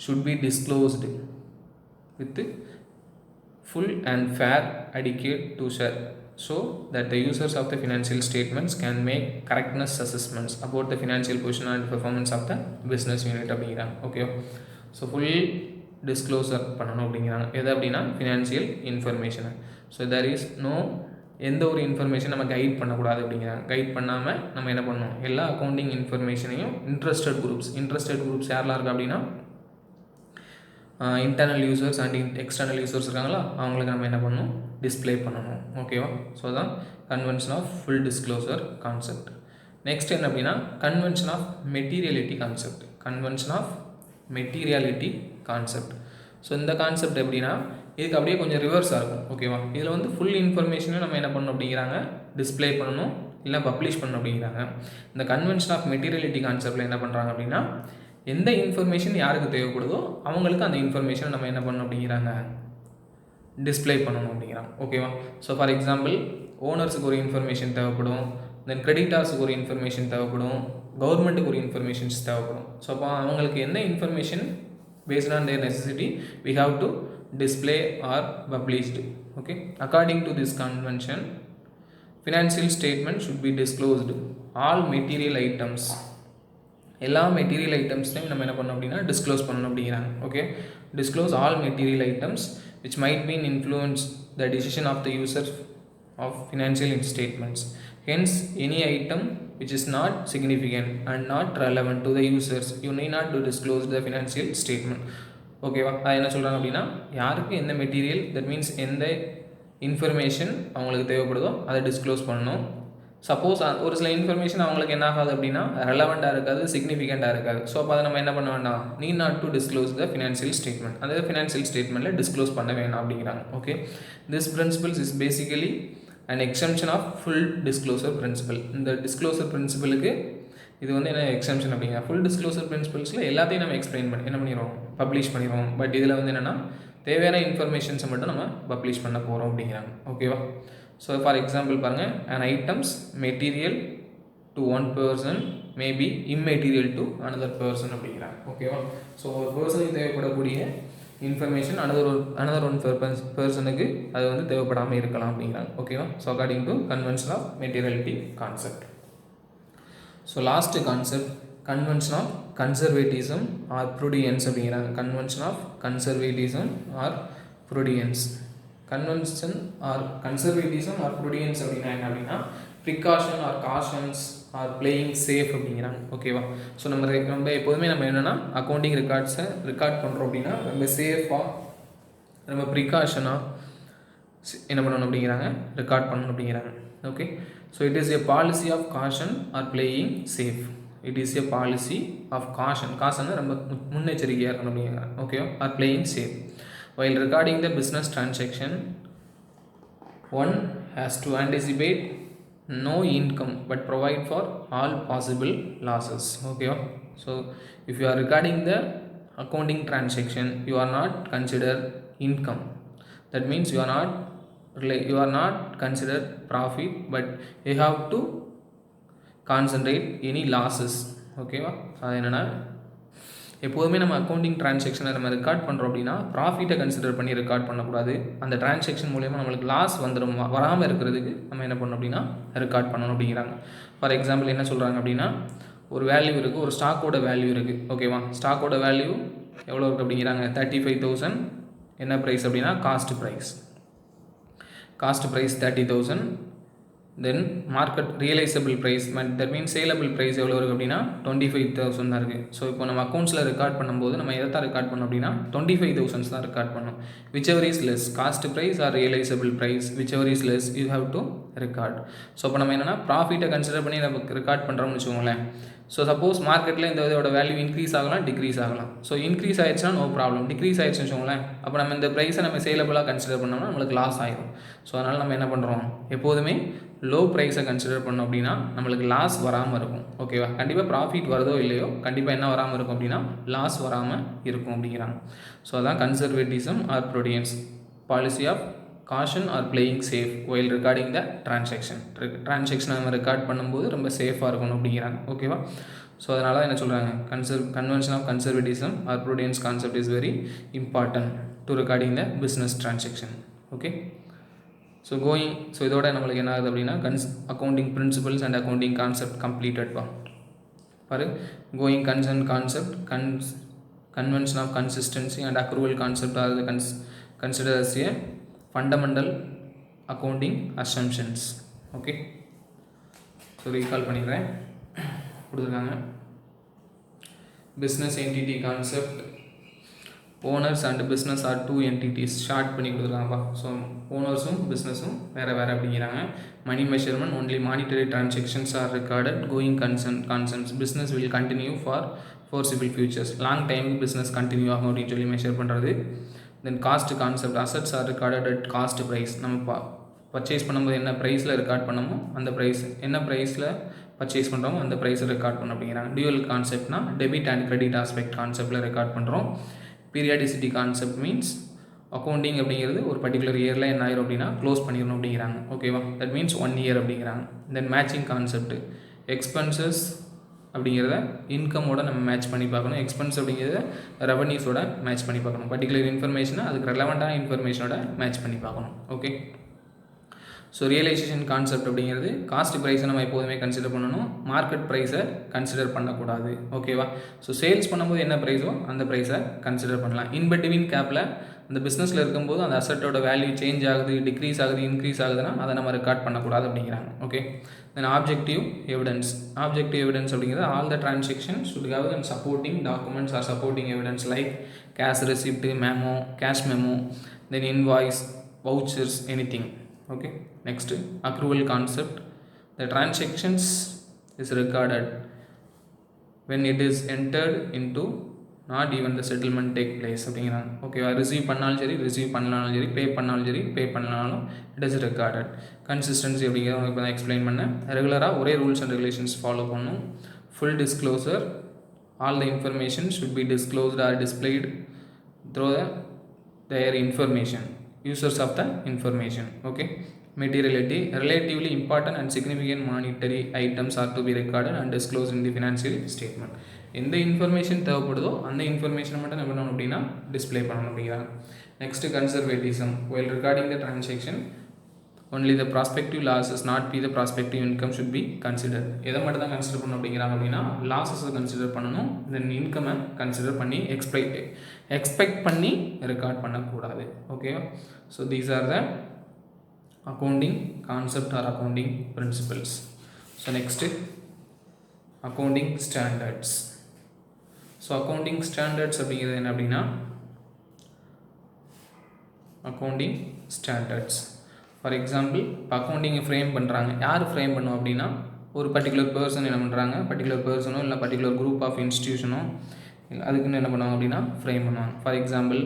should be disclosed with full and fair adequate to share so that the users of the financial statements can make correctness assessments about the financial position and performance of the business unit அப்படிங்கிறாங்க. Okay, so full disclosure பண்ணணும் அப்படிங்கிறாங்க. எது அப்படின்னா financial இன்ஃபர்மேஷனை. So there is no எந்த ஒரு information நம்ம guide பண்ணக்கூடாது அப்படிங்கிறாங்க. கைட் பண்ணாமல் நம்ம என்ன பண்ணணும், எல்லா அக்கௌண்டிங் இன்ஃபர்மேஷனையும் இன்ட்ரெஸ்டட் குரூப்ஸ் யாரெல்லாம் இருக்கா அப்படின்னா internal users and external users இருக்காங்களா, அவங்களுக்கு நம்ம என்ன பண்ணணும், டிஸ்பிளே பண்ணணும். ஓகேவா. ஸோ தான் convention of full disclosure concept. Next என்ன அப்படின்னா convention of materiality concept. So இந்த கான்செப்ட் எப்படின்னா இதுக்கு அப்படியே கொஞ்சம் ரிவர்ஸாக இருக்கும். ஓகேவா. இதில் வந்து ஃபுல் இன்ஃபர்மேஷனும் நம்ம என்ன பண்ணணும் அப்படிங்கிறாங்க, டிஸ்பிளே பண்ணணும் இல்லை பப்ளிஷ் பண்ணணும் அப்படிங்கிறாங்க. இந்த கன்வென்ஷன் ஆஃப் மெட்டீரியாலிட்டி கான்செப்டில் என்ன பண்ணுறாங்க அப்படின்னா எந்த இன்ஃபர்மேஷன் யாருக்கு தேவைப்படுதோ அவங்களுக்கு அந்த இன்ஃபர்மேஷனை நம்ம என்ன பண்ணணும் அப்படிங்கிறாங்க, டிஸ்பிளே பண்ணணும் அப்படிங்கிறாங்க. ஓகேவா. ஸோ ஃபார் எக்ஸாம்பிள் ஓனர்ஸுக்கு ஒரு இன்ஃபர்மேஷன் தேவைப்படும், தென் கிரெடிட்டார்ஸுக்கு ஒரு இன்ஃபர்மேஷன் தேவைப்படும், கவர்மெண்ட்டுக்கு ஒரு இன்ஃபர்மேஷன்ஸ் தேவைப்படும். ஸோ அப்போ அவங்களுக்கு என்ன information based on their necessity we have to display or published. Okay, according to this convention financial statement should be disclosed all material items. எல்லா மெட்டீரியல் ஐட்டம்ஸையும் நம்ம என்ன பண்ணணும் அப்படின்னா டிஸ்க்ளோஸ் பண்ணணும் அப்படிங்கிறாங்க. Okay, disclose all material items which might be influence the decision of the user of financial statements. Hence any item which is not significant and not relevant to the users you need not to disclose the financial statement. ஓகேவா. அது என்ன சொல்கிறாங்க அப்படின்னா யாருக்கு எந்த material, that means எந்த information அவங்களுக்கு தேவைப்படுதோ அதை டிஸ்க்ளோஸ் பண்ணணும். சப்போஸ் ஒரு சில இன்ஃபர்மேஷன் அவங்களுக்கு என்ன ஆகாது அப்படின்னா ரெலவெண்ட்டாக இருக்காது, சிக்னிஃபிகண்ட்டாக இருக்காது. ஸோ அப்போ அதை நம்ம என்ன பண்ண வேண்டாம், need not to disclose the financial statement, அதாவது ஃபினான்ஷியல் ஸ்டேட்மெண்ட்டில் டிஸ்க்ளோஸ் பண்ண வேணாம் அப்படிங்கிறாங்க. Okay, this principles is basically an exemption of full disclosure principle. இந்த disclosure principleக்கு இது வந்து என்ன எக்ஸம்ஷன் அப்படிங்கிற ஃபுல் டிஸ்க்ளோசர் பிரின்சிபல்ஸில் எல்லாத்தையும் நம்ம எக்ஸ்பிளைன் பண்ணி என்ன பண்ணிடுவோம், பப்ளிஷ் பண்ணிடுவோம். பட் இதில் வந்து என்னென்னா தேவையான இன்ஃபர்மேஷன்ஸை மட்டும் நம்ம பப்ளிஷ் பண்ண போகிறோம் அப்படிங்கிறாங்க. ஓகேவா? ஸோ ஃபார் எக்ஸாம்பிள் பாருங்கள், and items material to one person may be immaterial to another person அப்படிங்கிறாங்க. ஓகேவா? ஸோ ஒரு பர்சனுக்கு தேவைப்படக்கூடிய இன்ஃபர்மேஷன் அனதர் ஒன் பர்சனுக்கு அது வந்து தேவைப்படாமல் இருக்கலாம் அப்படிங்கிறாங்க. ஓகேவா? So according to convention of materiality concept. So last concept convention of conservatism or prudence அப்படிங்கிறாங்க. Convention of conservatism or prudence. Convention or conservatism or prudence அப்படின்னா என்ன அப்படின்னா precaution or cautions or playing safe அப்படிங்கிறாங்க. ஓகேவா? So நம்ம எப்போதுமே நம்ம என்னென்னா அக்கௌண்டிங் ரெக்கார்ட்ஸை ரெக்கார்ட் பண்ணுறோம் அப்படின்னா ரொம்ப சேஃபாக நம்ம ப்ரிகாஷனாக என்ன பண்ணணும் அப்படிங்கிறாங்க, ரெக்கார்ட் பண்ணணும் அப்படிங்கிறாங்க. Okay, so it is a policy of caution or playing safe. It is a policy of caution ரொம்ப முன்னெச்சரிக்கையாக இருக்கணும் அப்படிங்கிறாங்க. ஓகேவா? Or playing safe while recording the business transaction one has to anticipate no income but provide for all possible losses. Okay, so if you are recording the accounting transaction, you are not considered income. That means you are not considered profit, but you have to concentrate any losses. Okay, அது என்னன்னா எப்போதுமே நம்ம accounting ட்ரான்சாக்ஷனை நம்ம record பண்ணுறோம் அப்படின்னா ப்ராஃபிட்டை consider பண்ணி record பண்ணக்கூடாது. அந்த ட்ரான்சாக்ஷன் மூலயமா நம்மளுக்கு லாஸ் வராமல் இருக்கிறதுக்கு நம்ம என்ன பண்ணணும் அப்படின்னா ரெக்கார்ட் பண்ணணும் அப்படிங்கிறாங்க. ஃபார் எக்ஸாம்பிள் என்ன சொல்கிறாங்க அப்படின்னா ஒரு வேல்யூ இருக்குது, ஒரு ஸ்டாக்கோட வேல்யூ இருக்குது. ஓகேவா? ஸ்டாக்கோட வேல்யூ எவ்வளோ இருக்குது அப்படிங்கிறாங்க, 35,000. என்ன ப்ரைஸ் அப்படின்னா cost price 30,000. Then market realisable price, that means saleable price எவ்வளோ இருக்குது அப்படின்னா 25,000 தான் இருக்குது. ஸோ இப்போ நம்ம அக்கௌண்ட்ஸில் ரெக்கார்ட் பண்ணும்போது நம்ம எதை தான் ரெக்கார்ட் பண்ணோம் அப்படின்னா 25,000 தான் ரெக்கார்ட் பண்ணோம். Whichever is less cost price or realisable price, whichever is less you have to record. So இப்போ நம்ம என்னென்னா ப்ராஃபிட்டை கன்சிடர் பண்ணி நம்ம ரெக்கார்ட் பண்ணுறோம்னு வச்சுக்கோங்களேன். ஸோ சப்போஸ் மார்க்கெட்டில் இந்த இதோட வேல்யூ இன்க்ரீஸ் ஆகலாம், டிக்ரீஸ் ஆகலாம். ஸோ இன்க்ரீஸ் ஆயிடுச்சுன்னா நோ ப்ராப்ளம், டிக்ரீஸ் ஆயிடுச்சுன்னு வச்சுக்கோங்களேன், அப்போ நம்ம இந்த ப்ரைஸை நம்ம சேலபிளாக கன்சிடர் பண்ணோம்னா நம்மளுக்கு லாஸ் ஆகிடும். ஸோ அதனால் நம்ம என்ன பண்ணுறோம், எப்போதுமே லோ ப்ரைஸை கன்சிடர் பண்ணோம் அப்படின்னா நம்மளுக்கு லாஸ் வராமல் இருக்கும். ஓகேவா? கண்டிப்பாக ப்ராஃபிட் வருதோ இல்லையோ கண்டிப்பாக என்ன வராமல் இருக்கும் அப்படின்னா லாஸ் வராமல் இருக்கும் அப்படிங்கிறாங்க. ஸோ அதான் conservatism or prudence, policy of caution or playing safe while recording the ட்ரான்சாக்ஷனை நம்ம ரெக்கார்ட் பண்ணும்போது ரொம்ப சேஃபாக இருக்கணும் அப்படிங்கிறாங்க. ஓகேவா? ஸோ அதனால என்ன சொல்கிறாங்க, convention of conservatism or prudence concept is very important to recording the business transaction. Okay, so இதோட நம்மளுக்கு என்ன ஆகுது அப்படின்னா accounting principles and accounting concept completed பாரு. Going concern concept, convention of consistency and accrual concept are consider as a fundamental accounting assumptions. Okay, so recall பண்ணிடுறேன். கொடுத்துருக்காங்க business entity concept, owners and business are two entities. Short பண்ணி கொடுத்துருக்காங்கப்பா. So ஓனர்ஸும் பிஸ்னஸும் வேறு அப்படிங்கிறாங்க. மணி measurement only monetary transactions are recorded. Going concerns business will continue for foreseeable futures. Long டைமுக்கு business continue ஆகும் அப்படின்னு சொல்லி மெஷர் பண்ணுறது. Then cost concept, assets are recorded at cost price. நம்ம பர்ச்சேஸ் பண்ணும்போது என்ன ப்ரைஸில் ரெக்கார்ட் பண்ணமோ அந்த ப்ரைஸ், என்ன ப்ரைஸில் பர்ச்சேஸ் பண்ணுறோமோ அந்த ப்ரைஸை ரெக்கார்ட் பண்ண அப்படிங்கிறாங்க. டியூவல் கான்செப்ட்னா டெபிட் அண்ட் கிரெடிட் ஆஸ்பெக்ட் கான்செப்டில் ரெக்கார்ட் பண்ணுறோம். பீரியாடிசிட்டி கான்செப்ட் மீன்ஸ் அக்கௌண்டிங் அப்படிங்கிறது ஒரு பர்டிகுலர் இயரில் என்ன ஆயிரும் அப்படின்னா க்ளோஸ் பண்ணிடணும் அப்படிங்கிறாங்க. ஓகேவா? தட் மீன்ஸ் 1 year அப்படிங்கிறாங்க. தென் மேட்சிங் கான்செப்ட், எக்ஸ்பென்சஸ் அப்படிங்கிறத இன்கமோட நம்ம மேட்ச் பண்ணி பார்க்கணும். எக்ஸ்பென்ஸ் அப்படிங்கிறத ரெவன்யூஸோட மேட்ச் பண்ணி பார்க்கணும். பர்டிகுலர் இன்ஃபர்மேஷனை அதுக்கு ரெலவெண்ட்டான இன்ஃபர்மேஷனோட மேட்ச் பண்ணி பார்க்கணும். ஓகே, ஸோ ரியலைசேஷன் கான்செப்ட் அப்படிங்கிறது காஸ்ட் ப்ரைஸை நம்ம எப்போதுமே கன்சிடர் பண்ணணும், மார்க்கெட் ப்ரைஸை கன்சிடர் பண்ணக்கூடாது. ஓகேவா? ஸோ சேல்ஸ் பண்ணும்போது என்ன ப்ரைஸோ அந்த ப்ரைஸை கன்சிடர் பண்ணலாம். இன்பிட்வீன் கேப்பில் அந்த பிஸ்னஸில் இருக்கும்போது அந்த அசட்டோட வேல்யூ சேஞ்ச் ஆகுது, டிக்ரீஸ் ஆகுது, இன்க்ரீஸ் ஆகுதுன்னா அதை நம்ம ரெக்கார்ட் பண்ணக்கூடாது அப்படிங்கிறாங்க. ஓகே, தென் ஆப்ஜெக்டிவ் எவிடன்ஸ். ஆப்ஜெக்டிவ் எவிடன்ஸ் அப்படிங்கிறது all the transaction should have and supporting documents are supporting evidence like cash receipt, memo, cash memo, then invoice, vouchers, anything. Okay, next accrual concept, the transactions is recorded when it is entered into not even the settlement take place அப்படிங்கிறாங்க. ஓகேவா? Receive பண்ணாலும் சரி, receive பண்ணாலும் சரி, பே பண்ணாலும் சரி, பே பண்ணாலும் it is recorded. Consistency அப்படிங்கிறத இப்போ தான் எக்ஸ்பிளைன் பண்ணேன். ரெகுலராக ஒரே ரூல்ஸ் அண்ட் ரெகுலேஷன்ஸ் ஃபாலோ பண்ணணும். full disclosure, all the information should be disclosed or displayed through their information, users of the information. Okay, materiality, relatively important and significant monetary items are to be recorded and disclosed in the financial statement. எந்த information தேவைப்படுதோ அந்த இன்ஃபர்மேஷனை மட்டும் என்ன பண்ணணும் அப்படின்னா display பண்ணணும் அப்படிங்கிறாங்க. Next conservatism, while recording the transaction only the prospective losses not be the prospective income should be considered. எதை மட்டும் தான் கன்சிடர் பண்ணணும் அப்படிங்கிறாங்க அப்படின்னா லாஸஸை கன்சிடர் பண்ணணும், தென் இன்கமை கன்சிடர் பண்ணி எக்ஸ்பெக்ட் பண்ணி ரெக்கார்ட் பண்ணக்கூடாது. ஓகேவா? So these are the accounting concept or accounting principles. So next accounting standards. So accounting standards அப்படிங்கிறது என்ன அப்படின்னா அக்கௌண்டிங் ஸ்டாண்டர்ட்ஸ். ஃபார் எக்ஸாம்பிள் இப்போ அக்கௌண்டிங்கை ஃப்ரேம் பண்ணுறாங்க, யார் ஃப்ரேம் பண்ணுவோம் அப்படின்னா ஒரு பர்டிகுலர் பர்சன் என்ன பண்ணுறாங்க, பர்டிகுலர் பர்சனோ இல்லை பர்டிகுலர் குரூப் ஆஃப் இன்ஸ்டியூஷனோ அதுக்குன்னு என்ன பண்ணுவாங்க அப்படின்னா ஃப்ரேம் பண்ணுவாங்க. ஃபார் எக்ஸாம்பிள்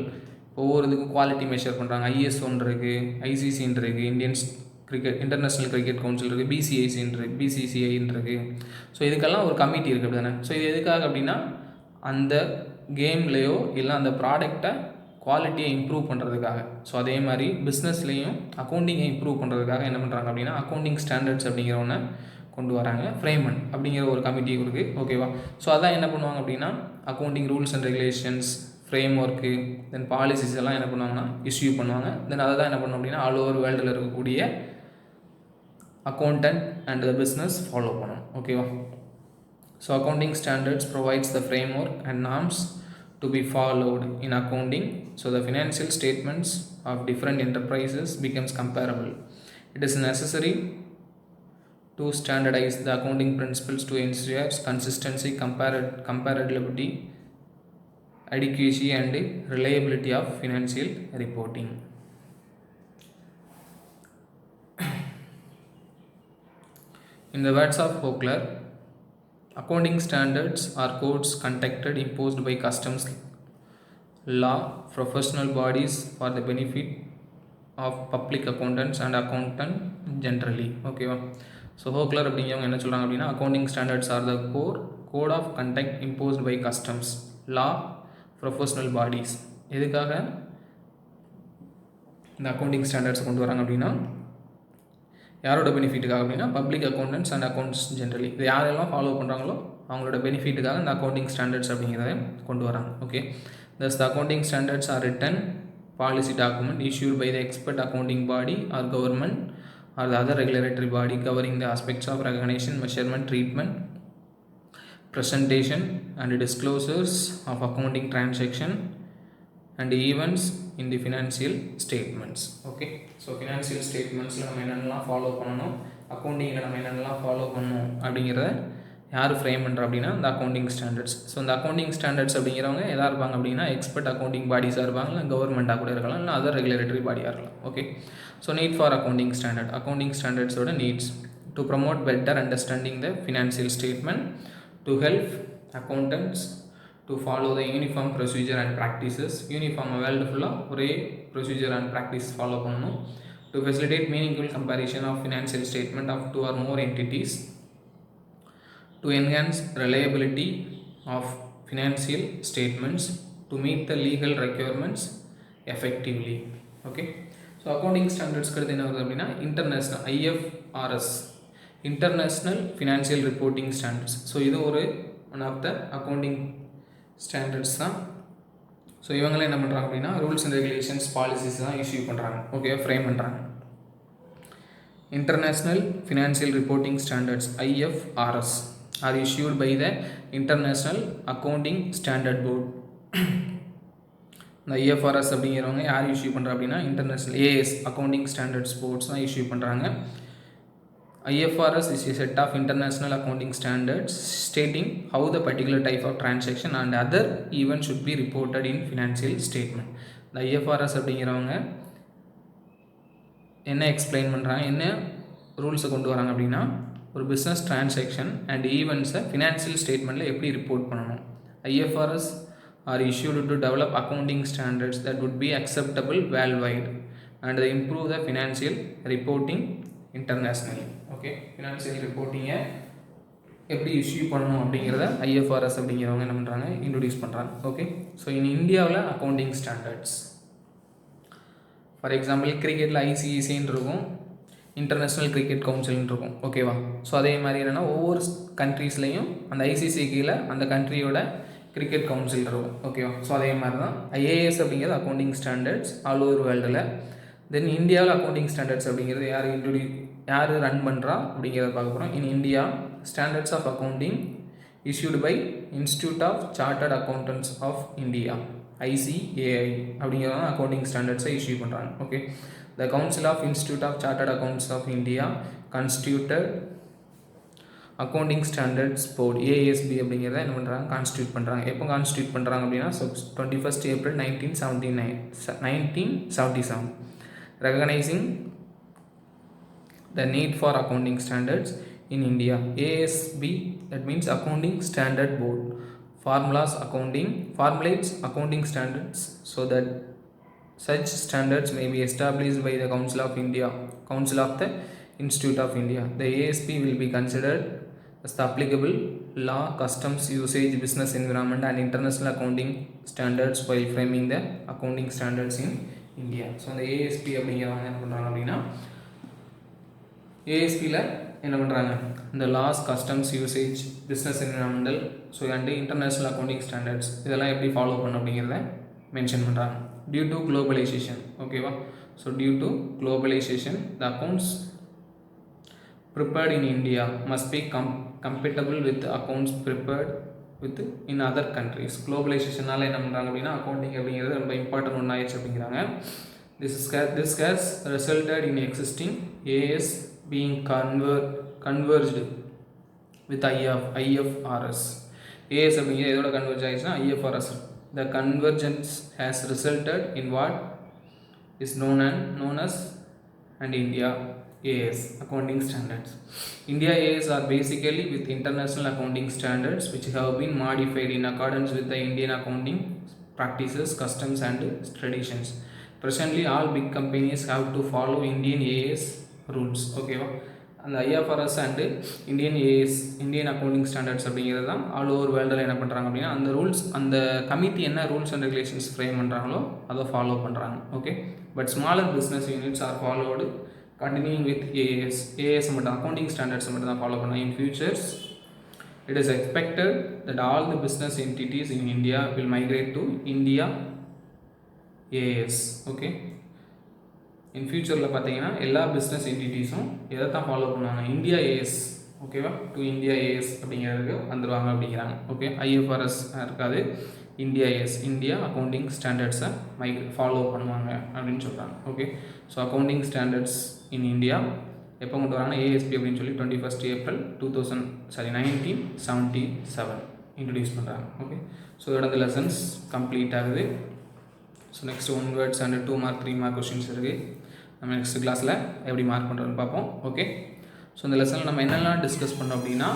ஒவ்வொரு இதுக்கும் குவாலிட்டி மெஷர் பண்ணுறாங்க, ஐஎஸ்ஓன்னு இருக்குது, ஐசிசின்னு இருக்குது, இன்டர்நேஷ்னல் கிரிக்கெட் கவுன்சில் இருக்குது, பிசிஐசின்னு இருக்குது, பிசிசிஐன்னு இருக்குது. ஸோ இதுக்கெல்லாம் ஒரு கமிட்டி இருக்குது அப்படி தானே. ஸோ இது எதுக்காக அப்படின்னா அந்த கேம்லேயோ இல்லை அந்த ப்ராடக்டை குவாலிட்டியை இம்ப்ரூவ் பண்ணுறதுக்காக. ஸோ அதே மாதிரி பிஸ்னஸ்லேயும் அக்கௌண்டிங்கை இம்ப்ரூவ் பண்ணுறதுக்காக என்ன பண்ணுறாங்க அப்படின்னா அக்கௌண்டிங் ஸ்டாண்டர்ட்ஸ் அப்படிங்கிற ஒன்று கொண்டு வராங்க. ஃப்ரேமன் அப்படிங்கிற ஒரு கமிட்டி இருக்குது. ஓகேவா? ஸோ அதான் என்ன பண்ணுவாங்க அப்படின்னா accounting rules and regulations, frame work, then policies எல்லாம் என்ன பண்ணுவாங்கன்னா இஷ்யூ பண்ணுவாங்க. தென் அதை தான் என்ன பண்ணணும் அப்படின்னா ஆல் ஓவர் வேர்ல்டில் இருக்கக்கூடிய accountant and the business follow பண்ணணும். ஓகேவா? So accounting standards provides the framework and norms to be followed in accounting, so the financial statements of different enterprises becomes comparable. It is necessary to standardize the accounting principles to ensure consistency, comparability, adequacy and reliability of financial reporting. In the words of Hochler, accounting standards are codes conducted imposed by customs law professional bodies for the benefit of public accountants and accountant generally. ஓகேவா? So ஹோக்லர் அப்படிங்கிறவங்க என்ன சொல்கிறாங்க அப்படின்னா accounting standards are the code of conduct imposed by customs law professional bodies. எதுக்காக இந்த accounting standards கொண்டு வராங்க அப்படின்னா யாரோட பெனிஃபிட்டுக்காக அப்படின்னா public accountants and accounts generally. இது யாரெல்லாம் ஃபாலோ பண்ணுறாங்களோ அவங்களோட பெனிஃபிட்டுக்காக இந்த அக்கௌண்டிங் ஸ்டாண்டர்ட்ஸ் அப்படிங்கிறத கொண்டு வராங்க. Okay, thus the accounting standards are written policy document issued by the expert accounting body or government or the other regulatory body covering the aspects of recognition, measurement, treatment, presentation and disclosures of accounting transaction and events in the financial statements. Okay, so financial statementsல நம்ம என்னென்னலாம் follow பண்ணணும், அக்கௌண்டிங்கில் நம்ம என்னென்னலாம் follow பண்ணணும் அப்படிங்கிறத யார் frame பண்ணுறா அப்படின்னா இந்த அக்கௌண்டிங் ஸ்டாண்டர்ட்ஸ். ஸோ இந்த அக்கௌண்டிங் ஸ்டாண்டர்ட்ஸ் அப்படிங்கிறவங்க எதாக இருப்பாங்க அப்படின்னா எக்ஸ்பர்ட் அக்கௌண்டிங் பாடிஸாக இருப்பாங்க, இல்லை கவர்மெண்ட்டாக கூட இருக்கலாம், இல்லை அதர் ரெகுலேட்டரி பாடியாக இருக்கலாம். Okay, so need for accounting standard. Accounting ஸ்டாண்டர்ட்ஸோட needs to promote better understanding the financial statement, to help accountants to follow the uniform procedure and practices. Uniform world ஃபுல்லாக ஒரே ப்ரொசீஜர் அண்ட் ப்ராக்டிஸ் ஃபாலோ பண்ணணும். To facilitate meaningful comparison of financial statement of two or more entities. To enhance reliability of financial statements. To meet the legal requirements effectively. Okay, so accounting ஸ்டாண்டர்ட்ஸ்க்கு என்ன வருது அப்படின்னா international IFRS, international financial reporting standards. So இது ஒரு one of the accounting standards தான். So இவங்களாம் என்ன பண்ணுறாங்க அப்படின்னா ரூல்ஸ் அண்ட் ரெகுலேஷன்ஸ் பாலிசிஸ் தான் இஷ்யூ பண்ணுறாங்க. ஓகே, ஃப்ரேம் பண்ணுறாங்க. International financial reporting standards IFRS are issued by the international accounting standard board. இந்த IFRS அப்படிங்கிறவங்க யார் இஷ்யூ பண்ணுறா அப்படின்னா international AS accounting standards boards தான் இஷ்யூ பண்ணுறாங்க. IFRS is a set of international accounting standards stating how the particular type of transaction and other events should be reported in financial statement. The IFRS அப்படிங்கிறவங்க என்ன explain பண்ணுறாங்க, என்ன ரூல்ஸை கொண்டு வராங்க அப்படின்னா ஒரு பிஸ்னஸ் டிரான்சாக்ஷன் அண்ட் ஈவெண்ட்ஸை ஃபினான்ஷியல் ஸ்டேட்மெண்ட்டில் எப்படி ரிப்போர்ட் பண்ணணும். IFRS are issued to develop accounting standards that would be acceptable worldwide and improve the financial reporting internationally. Okay, financial ரிப்போர்ட்டிங்கை எப்படி இஷ்யூ பண்ணணும் அப்படிங்கிறத ஐஎஃப்ஆர்எஸ் அப்படிங்கிறவங்க என்ன பண்ணுறாங்க, இன்ட்ரடியூஸ் பண்ணுறாங்க. ஓகே, ஸோ இந்தியாவில் அக்கௌண்டிங் ஸ்டாண்டர்ட்ஸ், ஃபார் எக்ஸாம்பிள் கிரிக்கெட்டில் ஐசிஐசின்னு இருக்கும், இன்டர்நேஷ்னல் கிரிக்கெட் கவுன்சில்னு இருக்கும். ஓகேவா, ஸோ அதே மாதிரி என்னென்னா ஒவ்வொரு கண்ட்ரீஸ்லேயும் அந்த ஐசிசி கீழே அந்த கண்ட்ரியோட கிரிக்கெட் கவுன்சில் இருக்கும். ஓகேவா, ஸோ அதே மாதிரி தான் ஐஏஎஸ் அப்படிங்கிறது அக்கௌண்டிங் ஸ்டாண்டர்ட்ஸ் ஆல் ஓவர் வேர்ல்டில். தென் இந்தியாவில் அக்கௌண்டிங் ஸ்டாண்டர்ட்ஸ் அப்படிங்கிறது யார் ரன் பண்ணுறா அப்படிங்கிறத பார்க்க போகிறோம். In India standards of accounting issued by institute of chartered accountants of India, ICAI அப்படிங்கிறத அக்கௌண்டிங் ஸ்டாண்டர்ட்ஸை இஷ்யூ பண்ணுறாங்க. Okay, the council of institute of chartered accounts of India constituted accounting standards board, ASB அப்படிங்கிறத என்ன பண்ணுறாங்க, constitute பண்ணுறாங்க. எப்போ constitute பண்ணுறாங்க அப்படின்னா 21st April 1977, recognizing the need for accounting standards in India. ASB, that means Accounting Standard Board, formulates accounting standards so that such standards may be established by the Council of the Institute of India. The ASB will be considered as the applicable law, customs, usage, business environment and international accounting standards while framing the accounting standards in India. So அந்த ASB அப்படிங்கிறவங்க என்ன பண்ணுறாங்க அப்படின்னா, ASBயில் என்ன பண்ணுறாங்க, இந்த laws, customs, usage, business environmental, so and international accounting standards இதெல்லாம் எப்படி ஃபாலோ பண்ணணும் அப்படிங்கிறத மென்ஷன் பண்ணுறாங்க. டியூ டு குளோபலைசேஷன், ஓகேவா, so due to globalisation the accounts prepared in India must be compatible with accounts prepared in other countries. குளோபலைசேஷனால் என்ன பண்ணுறாங்க அப்படின்னா accounting அப்படிங்கிறது ரொம்ப இம்பார்ட்டன்ட் ஒன்று ஆயிடுச்சு அப்படிங்கிறாங்க. This has resulted in existing AS being converged with IFRS. AS அப்படிங்கிறது எதோட கன்வெர்ஜ் ஆயிடுச்சுன்னா IFRS. The convergence has resulted in what is known as and India AS accounting standards. India AS are basically with international accounting standards which have been modified in accordance with the Indian accounting practices, customs and traditions. Presently all big companies have to follow Indian AS rules. Okay, அந்த IFRS and Indian accounting standards அப்படிங்கிறது தான் all over வேர்ல்டில் என்ன பண்ணுறாங்க அப்படின்னா அந்த rules, அந்த committee என்ன ரூல்ஸ் அண்ட் ரெகுலேஷன்ஸ் ஃப்ரேம் பண்ணுறாங்களோ அதை ஃபாலோ பண்ணுறாங்க. Okay, but smaller business units are followed continuing with AS மட்டும் அக்கௌண்டிங் ஸ்டாண்டர்ட்ஸ் மட்டும் தான் ஃபாலோ பண்ணலாம். In futures it is expected that all the business entities in India will migrate to India AS. Okay, in ஃபியூச்சரில் பார்த்தீங்கன்னா எல்லா business என்டிட்டிஸும் எதை தான் ஃபாலோ பண்ணுவாங்க, இந்தியா AS. ஓகேவா, டு இந்தியா AS அப்படிங்கிறதுக்கு வந்துடுவாங்க அப்படிங்கிறாங்க. ஓகே, IFRS இருக்காது, இந்தியா AS, இந்தியா அக்கௌண்டிங் ஸ்டாண்டர்ட்ஸை ஃபாலோ பண்ணுவாங்க அப்படின்னு சொல்கிறாங்க. Okay, so accounting standards in India எப்போ கொண்டு வராங்கன்னா ASB அப்படின்னு சொல்லி 21st April 1977 இன்ட்ரடியூஸ் பண்ணுறாங்க. ஓகே, ஸோ இதோட இந்த லெசன்ஸ் கம்ப்ளீட் ஆகுது. So next 1 words and 2 mark 3 mark questions இருக்குது. நம்ம நெக்ஸ்ட் கிளாஸில் எப்படி மார்க் பண்ணுறதுன்னு பார்ப்போம். ஓகே, ஸோ இந்த லெசனில் நம்ம என்னெல்லாம் டிஸ்கஸ் பண்ணோம் அப்படின்னா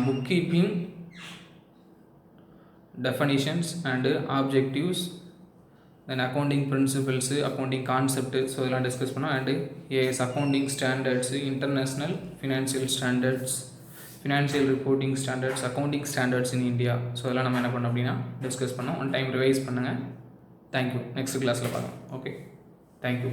book keeping definitions and objectives, then accounting principles, accounting concept, so இதெல்லாம் டிஸ்கஸ் பண்ணோம். And AS accounting standards, international financial standards, financial reporting standards, accounting standards in India, so இதெல்லாம் நம்ம என்ன பண்ணோம் அப்படின்னா டிஸ்கஸ் பண்ணோம். ஒன் டைம் ரிவைஸ் பண்ணுங்கள். Thank you. Next கிளாஸில் பார்க்கலாம். Okay, thank you.